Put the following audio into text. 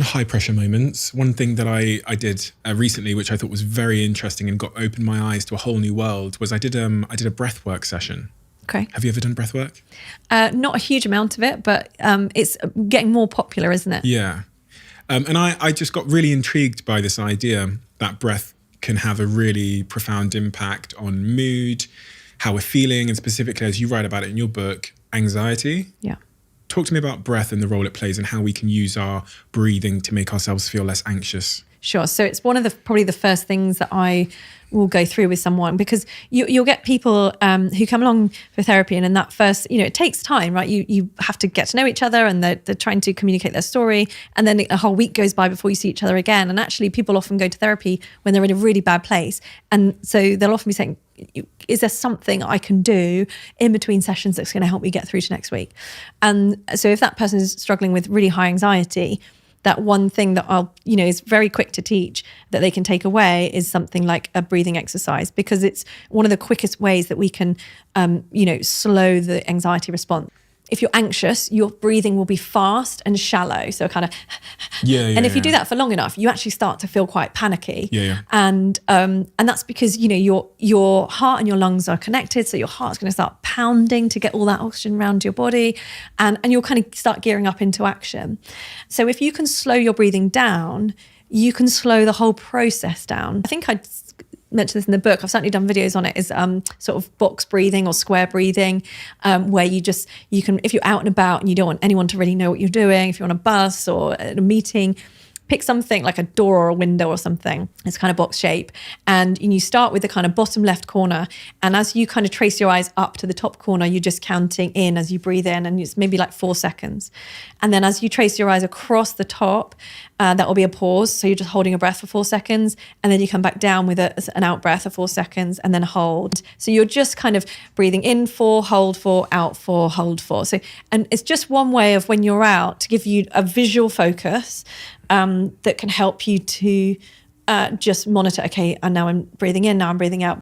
High pressure moments. One thing that I did recently, which I thought was very interesting and opened my eyes to a whole new world, was I did a breathwork session. Okay. Have you ever done breathwork? Not a huge amount of it, but it's getting more popular, isn't it? Yeah. And I just got really intrigued by this idea that breath can have a really profound impact on mood, how we're feeling, and specifically, as you write about it in your book, anxiety. Yeah. Talk to me about breath and the role it plays and how we can use our breathing to make ourselves feel less anxious. Sure. So it's one of probably the first things that I will go through with someone, because you'll get people who come along for therapy, and in that first, it takes time, right? You have to get to know each other, and they're trying to communicate their story, and then a whole week goes by before you see each other again. And actually, people often go to therapy when they're in a really bad place, and so they'll often be saying, is there something I can do in between sessions that's going to help me get through to next week? And so if that person is struggling with really high anxiety, that one thing that I'll, is very quick to teach that they can take away is something like a breathing exercise, because it's one of the quickest ways that we can, slow the anxiety response. If you're anxious, your breathing will be fast and shallow. So kind of, and if you do that for long enough, you actually start to feel quite panicky. And that's because, your heart and your lungs are connected. So your heart's going to start pounding to get all that oxygen around your body, and you'll kind of start gearing up into action. So if you can slow your breathing down, you can slow the whole process down. I think I mentioned this in the book. I've certainly done videos on it. Is sort of box breathing or square breathing, where you can, if you're out and about and you don't want anyone to really know what you're doing, if you're on a bus or at a meeting, pick something like a door or a window or something. It's kind of box shape. And you start with the kind of bottom left corner. And as you kind of trace your eyes up to the top corner, you're just counting in as you breathe in, and it's maybe like 4 seconds. And then as you trace your eyes across the top, that will be a pause. So you're just holding a breath for 4 seconds. And then you come back down with an out breath of 4 seconds, and then hold. So you're just kind of breathing in 4, hold 4, out 4, hold 4. So, and it's just one way of, when you're out, to give you a visual focus that can help you to just monitor, okay, and now I'm breathing in, now I'm breathing out.